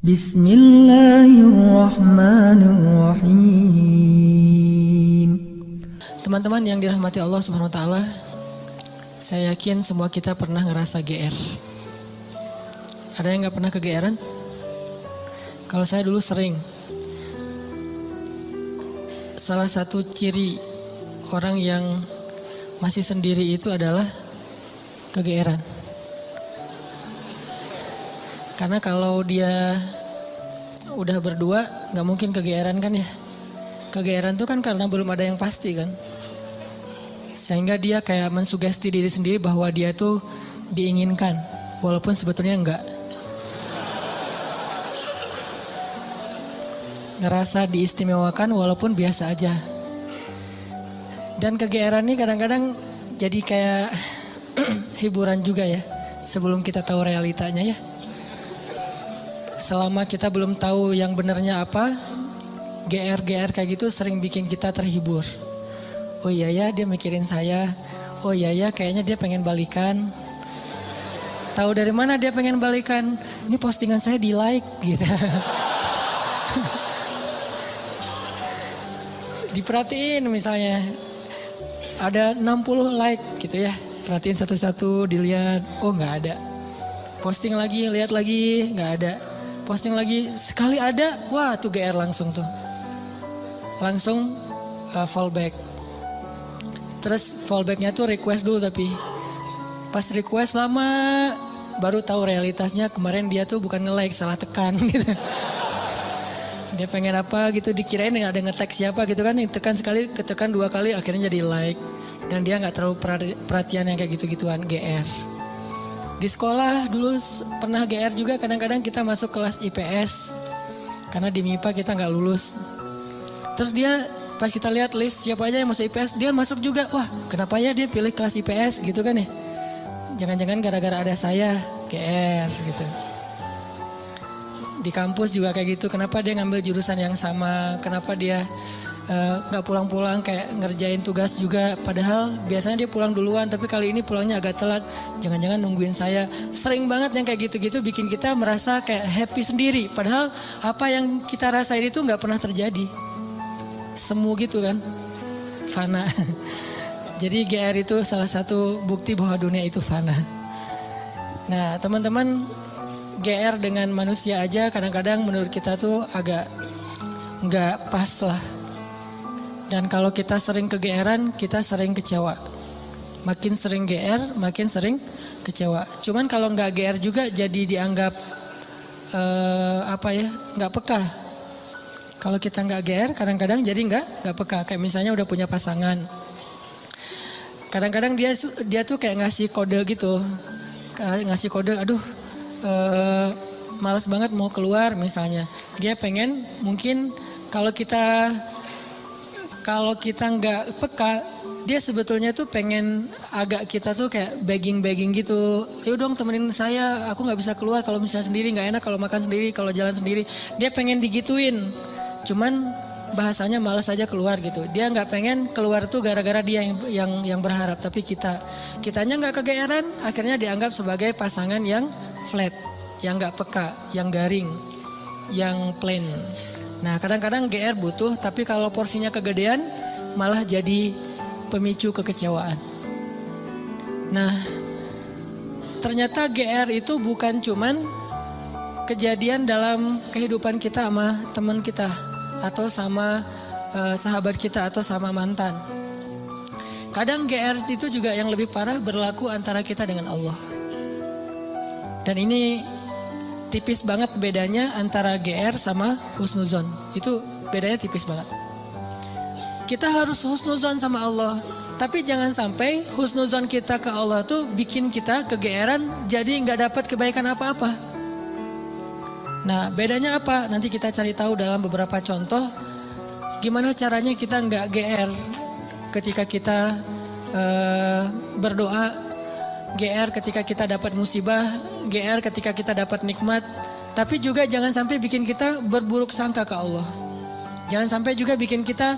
Bismillahirrahmanirrahim. Teman-teman yang dirahmati Allah Subhanahu wa taala, saya yakin semua kita pernah ngerasa GR. Ada yang gak pernah kegeeran? Kalau saya dulu sering. Salah satu ciri orang yang masih sendiri itu adalah kegeeran. Karena kalau dia udah berdua gak mungkin kegeeran kan ya. Kegeeran tuh kan karena belum ada yang pasti kan. Sehingga dia kayak mensugesti diri sendiri bahwa dia tuh diinginkan. Walaupun sebetulnya enggak. Ngerasa diistimewakan walaupun biasa aja. Dan kegeeran ini kadang-kadang jadi kayak hiburan juga ya. Sebelum kita tahu realitanya ya. Selama kita belum tahu yang benarnya apa, GR kayak gitu sering bikin kita terhibur. Oh iya ya dia mikirin saya, oh iya ya kayaknya dia pengen balikan. Tahu dari mana dia pengen balikan? Ini postingan saya di like gitu. Diperhatiin misalnya, ada 60 like gitu ya. Perhatiin satu-satu, dilihat, oh nggak ada. Posting lagi, lihat lagi, nggak ada. Posting lagi, sekali ada, wah tuh GR langsung tuh. Langsung fallback. Terus fallbacknya tuh request dulu tapi. Pas request lama, baru tahu realitasnya kemarin dia tuh bukan nge-like, salah tekan gitu. Dia pengen apa gitu, dikirain gak ada nge-tag siapa gitu kan. Tekan sekali, ketekan 2 kali akhirnya jadi like. Dan dia gak terlalu perhatian yang kayak gitu-gituan, GR. Di sekolah dulu pernah GR juga, kadang-kadang kita masuk kelas IPS. Karena di MIPA kita gak lulus. Terus dia pas kita lihat list siapa aja yang masuk IPS, dia masuk juga. Wah kenapa ya dia pilih kelas IPS gitu kan ya. Jangan-jangan gara-gara ada saya GR gitu. Di kampus juga kayak gitu, kenapa dia ngambil jurusan yang sama, kenapa dia gak pulang-pulang kayak ngerjain tugas juga. Padahal biasanya dia pulang duluan, tapi kali ini pulangnya agak telat. Jangan-jangan nungguin saya. Sering banget yang kayak gitu-gitu bikin kita merasa kayak happy sendiri. Padahal apa yang kita rasain itu gak pernah terjadi. Semu gitu kan, fana. Jadi GR itu salah satu bukti bahwa dunia itu fana. Nah teman-teman, GR dengan manusia aja kadang-kadang menurut kita tuh agak gak pas lah. Dan kalau kita sering kegeeran, kita sering kecewa. Makin sering GR, makin sering kecewa. Cuman kalau nggak GR juga jadi dianggap nggak peka. Kalau kita nggak GR, kadang-kadang jadi nggak peka. Kayak misalnya udah punya pasangan. Kadang-kadang dia tuh kayak ngasih kode gitu, ngasih kode, aduh, malas banget mau keluar misalnya. Dia pengen mungkin kalau kita nggak peka, dia sebetulnya tuh pengen agak kita tuh kayak begging gitu. Ayo dong temenin saya, aku nggak bisa keluar kalau misalnya sendiri, nggak enak kalau makan sendiri, kalau jalan sendiri. Dia pengen digituin, cuman bahasanya malas aja keluar gitu. Dia nggak pengen keluar tuh gara-gara dia yang berharap, tapi kitanya nggak kegeeran, akhirnya dianggap sebagai pasangan yang flat, yang nggak peka, yang garing, yang plain. Nah kadang-kadang GR butuh, tapi kalau porsinya kegedean malah jadi pemicu kekecewaan. Nah ternyata GR itu bukan cuman kejadian dalam kehidupan kita sama teman kita, atau sama sahabat kita, atau sama mantan. Kadang GR itu juga yang lebih parah berlaku antara kita dengan Allah. Dan ini tipis banget bedanya antara GR sama husnuzon. Itu bedanya tipis banget. Kita harus husnuzon sama Allah. Tapi jangan sampai husnuzon kita ke Allah tuh bikin kita kegeeran, jadi gak dapat kebaikan apa-apa. Nah bedanya apa? Nanti kita cari tahu dalam beberapa contoh. Gimana caranya kita gak GR ketika kita berdoa. GR ketika kita dapat musibah, GR ketika kita dapat nikmat. Tapi juga jangan sampai bikin kita berburuk sangka ke Allah. Jangan sampai juga bikin kita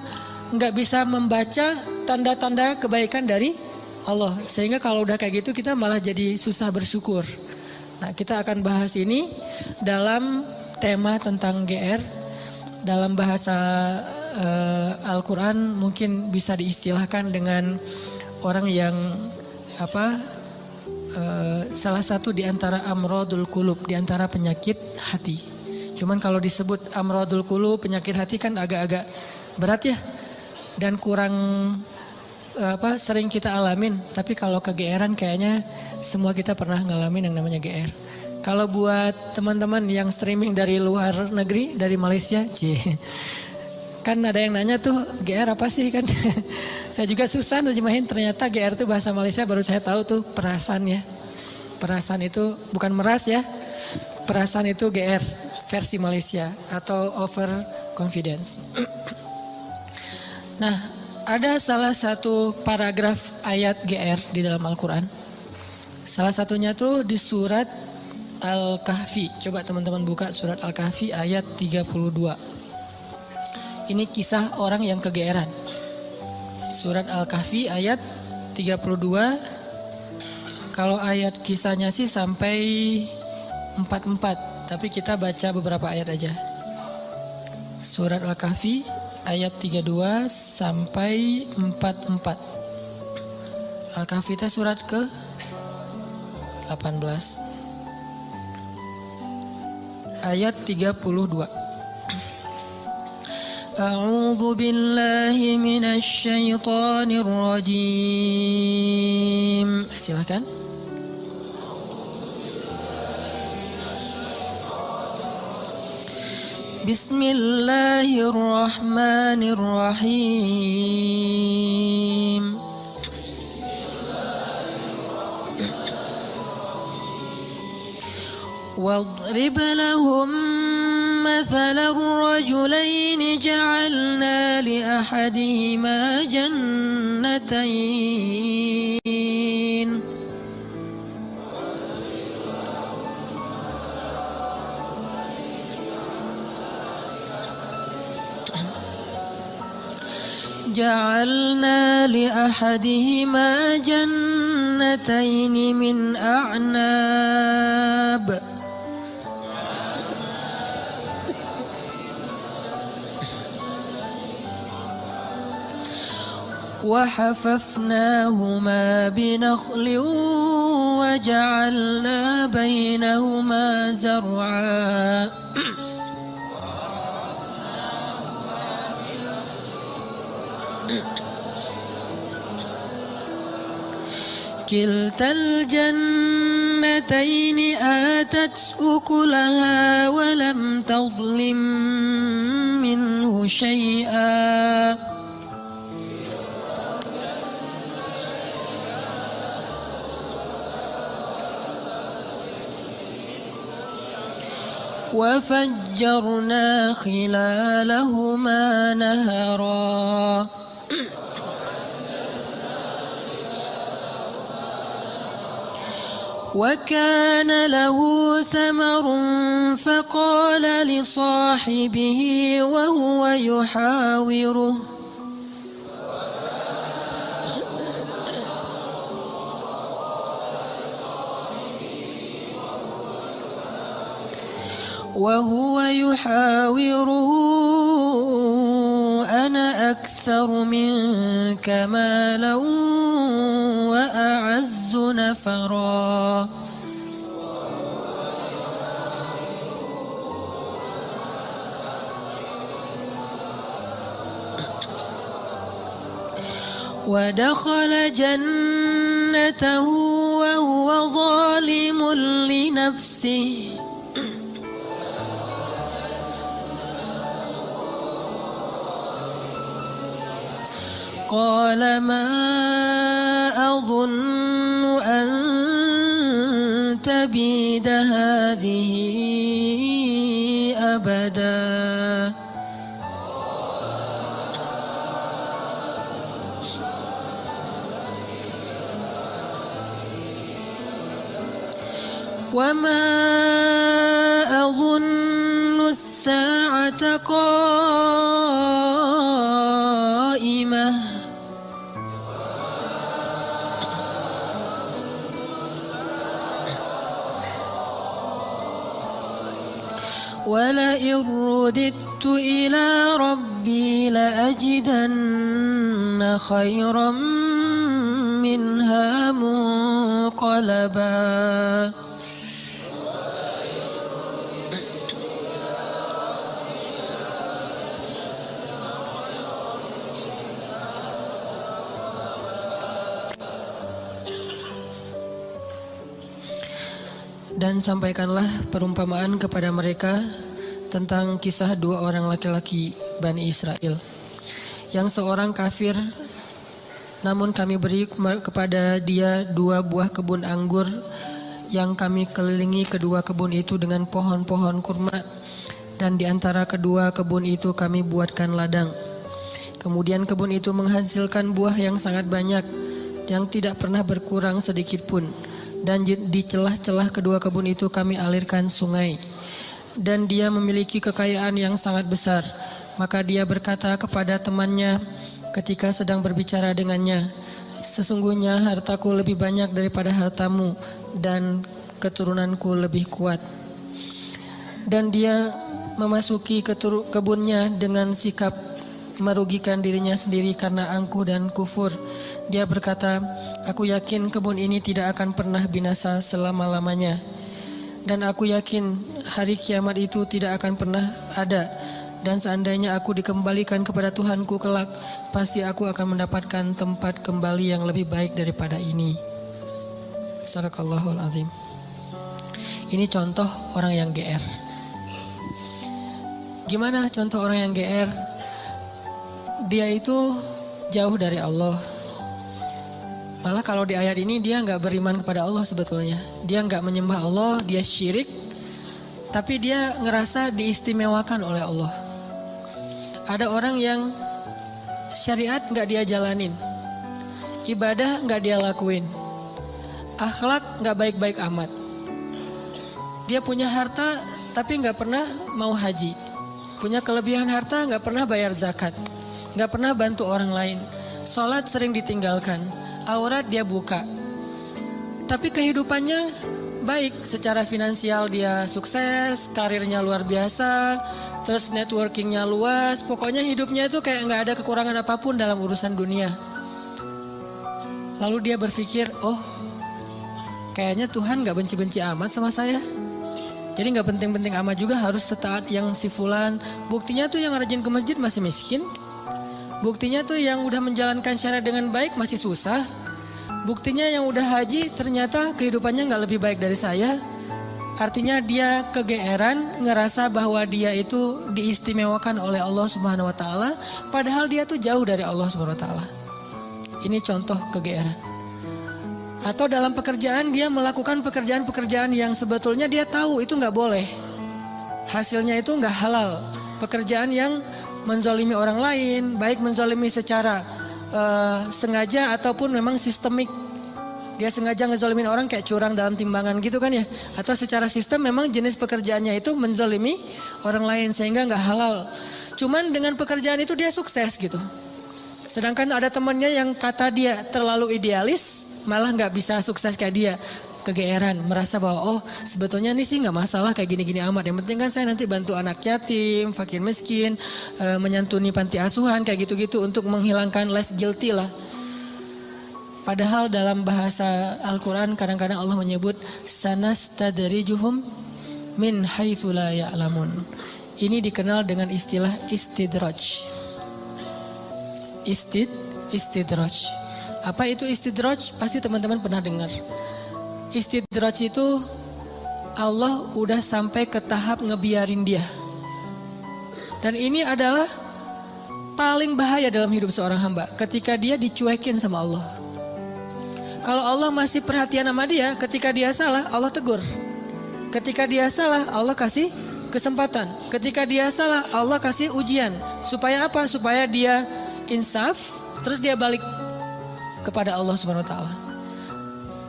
nggak bisa membaca tanda-tanda kebaikan dari Allah. Sehingga kalau udah kayak gitu kita malah jadi susah bersyukur. Nah kita akan bahas ini dalam tema tentang GR dalam bahasa Al-Quran mungkin bisa diistilahkan dengan orang yang salah satu di antara amrodul qulub, di antara penyakit hati. Cuman kalau disebut amrodul qulub, penyakit hati kan agak-agak berat ya dan kurang sering kita alamin. Tapi kalau kegeeran kayaknya semua kita pernah ngalamin yang namanya GR. Kalau buat teman-teman yang streaming dari luar negeri, dari Malaysia, kan ada yang nanya tuh GR apa sih kan? Saya juga susah nerjemahin, ternyata GR itu bahasa Malaysia baru saya tahu tuh perasaan ya. Perasaan itu bukan meras ya. Perasaan itu GR versi Malaysia atau over confidence. Nah, ada salah satu paragraf ayat GR di dalam Al-Quran. Salah satunya tuh di surat Al-Kahfi. Coba teman-teman buka surat Al-Kahfi ayat 32. Ini kisah orang yang kegeeran. Surat Al-Kahfi ayat 32. Kalau ayat kisahnya sih sampai 44. Tapi kita baca beberapa ayat aja. Surat Al-Kahfi ayat 32 sampai 44. Al-Kahfi itu surat ke 18. Ayat 32. A'udzu billahi minasy syaithanir rajim. Silakan. Bismillahirrahmanirrahim. واضرب لهم مثل الرجلين جعلنا لأحدهما جنتين من أعناب وحففناهما بنخل وجعلنا بينهما زرعا كلتا الجنتين آتت أكلها ولم تظلم منه شيئا وفجرنا خلالهما نهرا وكان له ثمر فقال لصاحبه وهو يحاوره أنا أكثر منك مالا وأعز نفرا ودخل جنته وهو ظالم لنفسه قال ما أظن أن تبيد هذه أبدا وما أظن الساعة قائمة ولئن رددت إلى ربي لأجدن خيرا منها منقلبا. Dan sampaikanlah perumpamaan kepada mereka tentang kisah dua orang laki-laki Bani Israel. Yang seorang kafir, namun kami beri kepada dia 2 buah kebun anggur yang kami kelilingi kedua kebun itu dengan pohon-pohon kurma. Dan di antara kedua kebun itu kami buatkan ladang. Kemudian kebun itu menghasilkan buah yang sangat banyak, yang tidak pernah berkurang sedikit pun. Dan di celah-celah kedua kebun itu kami alirkan sungai. Dan dia memiliki kekayaan yang sangat besar. Maka dia berkata kepada temannya ketika sedang berbicara dengannya, sesungguhnya hartaku lebih banyak daripada hartamu dan keturunanku lebih kuat. Dan dia memasuki kebunnya dengan sikap merugikan dirinya sendiri karena angkuh dan kufur. Dia berkata, aku yakin kebun ini tidak akan pernah binasa selama-lamanya. Dan aku yakin hari kiamat itu tidak akan pernah ada. Dan seandainya aku dikembalikan kepada Tuhanku kelak, pasti aku akan mendapatkan tempat kembali yang lebih baik daripada ini. Sadaqallahul azim. Ini contoh orang yang GR. Gimana contoh orang yang GR? Dia itu jauh dari Allah. Malah kalau di ayat ini dia nggak beriman kepada Allah sebetulnya. Dia nggak menyembah Allah, dia syirik. Tapi dia ngerasa diistimewakan oleh Allah. Ada orang yang syariat nggak dia jalanin. Ibadah nggak dia lakuin. Akhlak nggak baik-baik amat. Dia punya harta tapi nggak pernah mau haji. Punya kelebihan harta nggak pernah bayar zakat. Nggak pernah bantu orang lain. Sholat sering ditinggalkan. Aurat dia buka. Tapi kehidupannya baik, secara finansial dia sukses, karirnya luar biasa, terus networkingnya luas, pokoknya hidupnya itu kayak nggak ada kekurangan apapun dalam urusan dunia. Lalu dia berpikir, oh kayaknya Tuhan nggak benci-benci amat sama saya. Jadi nggak penting-penting amat juga harus setaat yang si fulan. Buktinya tuh yang rajin ke masjid masih miskin. Buktinya tuh yang udah menjalankan syariat dengan baik masih susah. Buktinya yang udah haji ternyata kehidupannya gak lebih baik dari saya. Artinya dia kegeeran, ngerasa bahwa dia itu diistimewakan oleh Allah Subhanahu Wa Taala, padahal dia tuh jauh dari Allah Subhanahu Wa Taala. Ini contoh kegeeran. Atau dalam pekerjaan dia melakukan pekerjaan-pekerjaan yang sebetulnya dia tahu itu gak boleh. Hasilnya itu gak halal. Pekerjaan yang menzalimi orang lain, baik menzalimi secara sengaja ataupun memang sistemik. Dia sengaja ngezalimin orang kayak curang dalam timbangan gitu kan ya. Atau secara sistem memang jenis pekerjaannya itu menzalimi orang lain sehingga gak halal. Cuman dengan pekerjaan itu dia sukses gitu. Sedangkan ada temannya yang kata dia terlalu idealis, malah gak bisa sukses kayak dia. Kegeeran, merasa bahwa oh sebetulnya ini sih gak masalah kayak gini-gini amat. Yang penting kan saya nanti bantu anak yatim, fakir miskin, menyantuni panti asuhan kayak gitu-gitu untuk menghilangkan less guilty lah. Padahal dalam bahasa Al-Quran kadang-kadang Allah menyebut sanastadrijuhum min haitsu la ya'lamun. Ini dikenal dengan istilah istidraj. Istidraj. Apa itu istidraj? Pasti teman-teman pernah dengar. Istidraj itu Allah udah sampai ke tahap ngebiarin dia. Dan ini adalah paling bahaya dalam hidup seorang hamba. Ketika dia dicuekin sama Allah. Kalau Allah masih perhatian sama dia, ketika dia salah Allah tegur. Ketika dia salah Allah kasih kesempatan. Ketika dia salah Allah kasih ujian. Supaya apa? Supaya dia insaf, terus dia balik kepada Allah Subhanahu Wa Taala.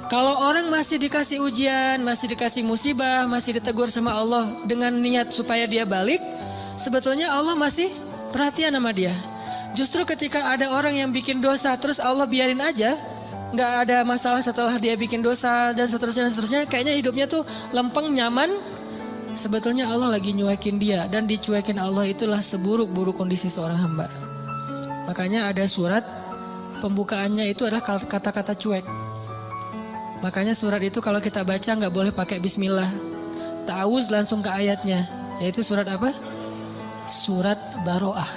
Kalau orang masih dikasih ujian, masih dikasih musibah, masih ditegur sama Allah dengan niat supaya dia balik, sebetulnya Allah masih perhatian sama dia. Justru ketika ada orang yang bikin dosa terus Allah biarin aja, nggak ada masalah setelah dia bikin dosa dan seterusnya, kayaknya hidupnya tuh lempeng, nyaman, sebetulnya Allah lagi nyuekin dia, dan dicuekin Allah itulah seburuk-buruk kondisi seorang hamba. Makanya ada surat pembukaannya itu adalah kata-kata cuek. Makanya surat itu kalau kita baca nggak boleh pakai bismillah. Ta'awuz langsung ke ayatnya, yaitu surat apa? Surat Baro'ah.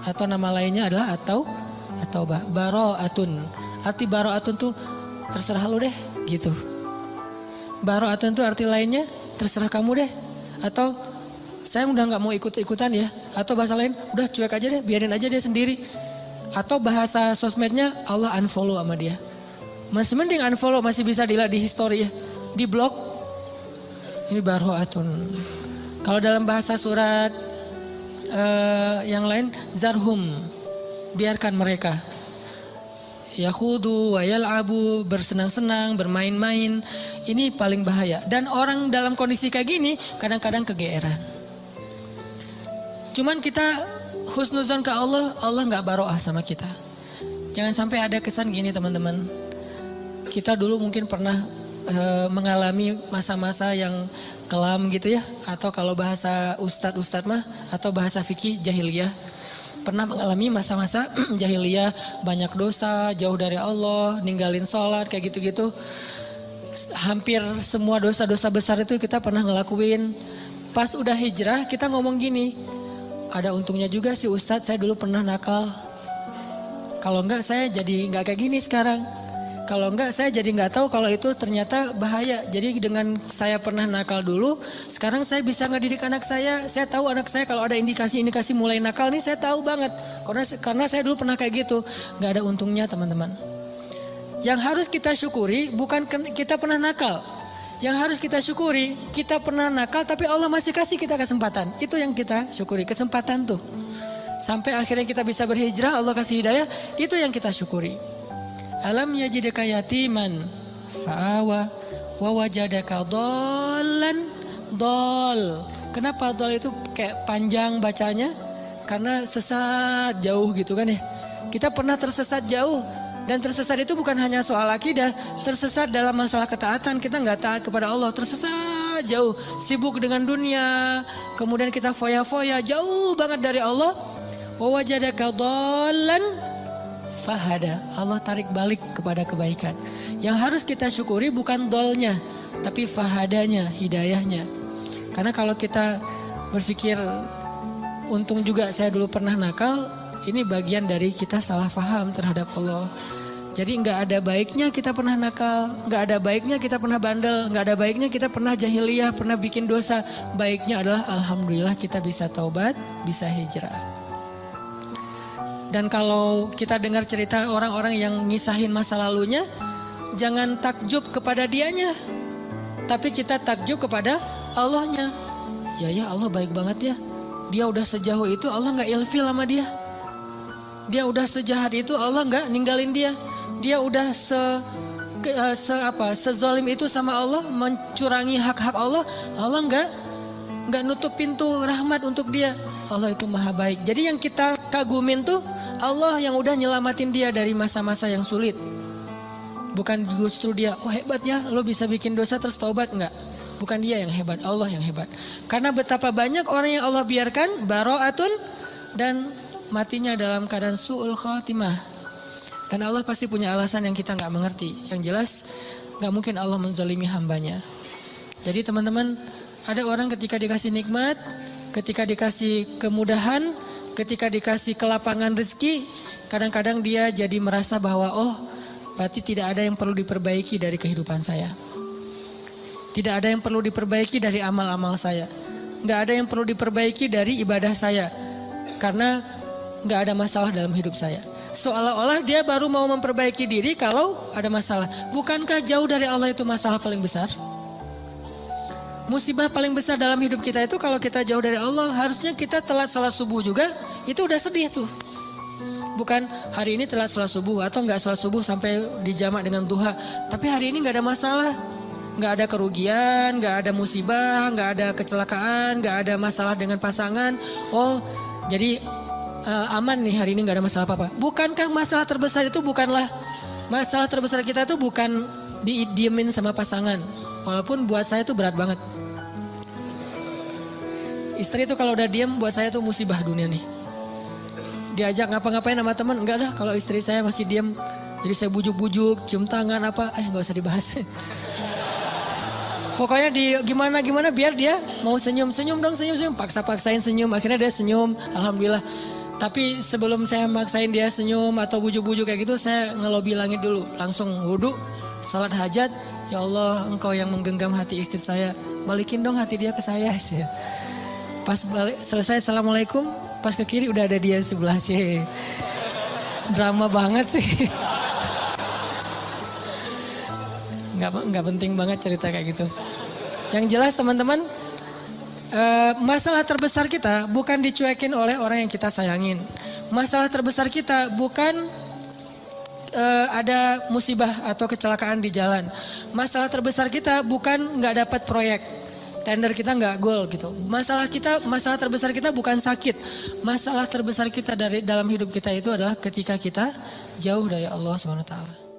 Atau nama lainnya adalah At-Taubah. Baro'atun. Arti Baro'atun tuh terserah lu deh gitu. Baro'atun tuh arti lainnya terserah kamu deh. Atau saya udah gak mau ikut-ikutan ya. Atau bahasa lain udah cuek aja deh, biarin aja dia sendiri. Atau bahasa sosmednya Allah unfollow sama dia. Masih mending unfollow, masih bisa dilihat di history ya. Di blog. Ini Baro'atun. Kalau dalam bahasa surat yang lain zarhum, biarkan mereka. Yakhudu wa yal'abu, bersenang-senang, bermain-main. Ini paling bahaya. Dan orang dalam kondisi kayak gini kadang-kadang kegeeran. Cuman kita husnuzon ke Allah, Allah gak baro'ah sama kita. Jangan sampai ada kesan gini teman-teman. Kita dulu mungkin pernah mengalami masa-masa yang kelam gitu ya. Atau kalau bahasa ustadz mah, atau bahasa fikih jahiliyah. Pernah mengalami masa-masa jahiliyah, banyak dosa, jauh dari Allah, ninggalin sholat, kayak gitu-gitu. Hampir semua dosa-dosa besar itu kita pernah ngelakuin. Pas udah hijrah kita ngomong gini, ada untungnya juga sih Ustadz, saya dulu pernah nakal. Kalau enggak saya jadi enggak kayak gini sekarang. Kalau enggak saya jadi enggak tahu kalau itu ternyata bahaya. Jadi dengan saya pernah nakal dulu, sekarang saya bisa ngedidik anak saya. Saya tahu anak saya kalau ada indikasi-indikasi mulai nakal nih, saya tahu banget. Karena saya dulu pernah kayak gitu. Enggak ada untungnya teman-teman. Yang harus kita syukuri bukan kita pernah nakal. Yang harus kita syukuri kita pernah nakal tapi Allah masih kasih kita kesempatan. Itu yang kita syukuri, kesempatan tuh. Sampai akhirnya kita bisa berhijrah, Allah kasih hidayah, itu yang kita syukuri. Alam yajidaka yatiman fa'awa wa wajadaka dhallan dhal. Kenapa dhal itu kayak panjang bacanya? Karena sesat jauh gitu kan ya. Kita pernah tersesat jauh. Dan tersesat itu bukan hanya soal akidah. Tersesat dalam masalah ketaatan. Kita gak taat kepada Allah. Tersesat jauh. Sibuk dengan dunia. Kemudian kita foya-foya jauh banget dari Allah. Wa wajadaka dhallan fahada. Allah tarik balik kepada kebaikan. Yang harus kita syukuri bukan dolnya, tapi fahadanya, hidayahnya. Karena kalau kita berpikir untung juga saya dulu pernah nakal, ini bagian dari kita salah faham terhadap Allah. Jadi nggak ada baiknya kita pernah nakal, nggak ada baiknya kita pernah bandel, nggak ada baiknya kita pernah jahiliyah, pernah bikin dosa. Baiknya adalah alhamdulillah kita bisa taubat, bisa hijrah. Dan kalau kita dengar cerita orang-orang yang ngisahin masa lalunya, jangan takjub kepada dianya, tapi kita takjub kepada Allahnya. Ya Allah baik banget ya. Dia udah sejauh itu Allah gak ilfil sama dia. Dia udah sejahat itu Allah gak ninggalin dia. Dia udah sezolim itu sama Allah, mencurangi hak-hak Allah. Allah gak nutup pintu rahmat untuk dia. Allah itu maha baik. Jadi yang kita kagumin tuh Allah yang udah nyelamatin dia dari masa-masa yang sulit. Bukan justru dia, oh hebat ya lo bisa bikin dosa terus taubat, enggak. Bukan dia yang hebat, Allah yang hebat. Karena betapa banyak orang yang Allah biarkan baro'atun dan matinya dalam keadaan su'ul khatimah. Dan Allah pasti punya alasan yang kita enggak mengerti. Yang jelas enggak mungkin Allah menzalimi hambanya. Jadi teman-teman, ada orang ketika dikasih nikmat, ketika dikasih kemudahan, ketika dikasih kelapangan rezeki, kadang-kadang dia jadi merasa bahwa oh berarti tidak ada yang perlu diperbaiki dari kehidupan saya. Tidak ada yang perlu diperbaiki dari amal-amal saya. Nggak ada yang perlu diperbaiki dari ibadah saya. Karena nggak ada masalah dalam hidup saya. Seolah-olah dia baru mau memperbaiki diri kalau ada masalah. Bukankah jauh dari Allah itu masalah paling besar? Musibah paling besar dalam hidup kita itu kalau kita jauh dari Allah. Harusnya kita telat salat subuh juga, itu udah sedih tuh. Bukan hari ini telat salat subuh atau gak salat subuh sampai dijamak dengan duha. Tapi hari ini gak ada masalah. Gak ada kerugian, gak ada musibah, gak ada kecelakaan, gak ada masalah dengan pasangan. Oh jadi aman nih hari ini gak ada masalah apa-apa. Bukankah masalah terbesar itu masalah terbesar kita itu bukan didiemin sama pasangan. Walaupun buat saya itu berat banget. Istri itu kalau udah diem buat saya tuh musibah dunia nih. Diajak ngapa-ngapain sama teman, enggak dah kalau istri saya masih diem. Jadi saya bujuk-bujuk, cium tangan apa, nggak usah dibahas. Pokoknya di gimana biar dia mau senyum dong, senyum, paksa-paksain senyum, akhirnya dia senyum, alhamdulillah. Tapi sebelum saya maksain dia senyum atau bujuk-bujuk kayak gitu, saya ngelobi langit dulu, langsung wudhu, sholat hajat. Ya Allah, engkau yang menggenggam hati istri saya, balikin dong hati dia ke saya. Pas selesai assalamualaikum, pas ke kiri udah ada dia sebelah sih. Drama banget sih. Nggak penting banget cerita kayak gitu. Yang jelas teman-teman, masalah terbesar kita bukan dicuekin oleh orang yang kita sayangin. Masalah terbesar kita bukan ada musibah atau kecelakaan di jalan. Masalah terbesar kita bukan nggak dapat proyek, tender kita nggak gol gitu. Masalah terbesar kita bukan sakit. Masalah terbesar kita dalam hidup kita itu adalah ketika kita jauh dari Allah SWT.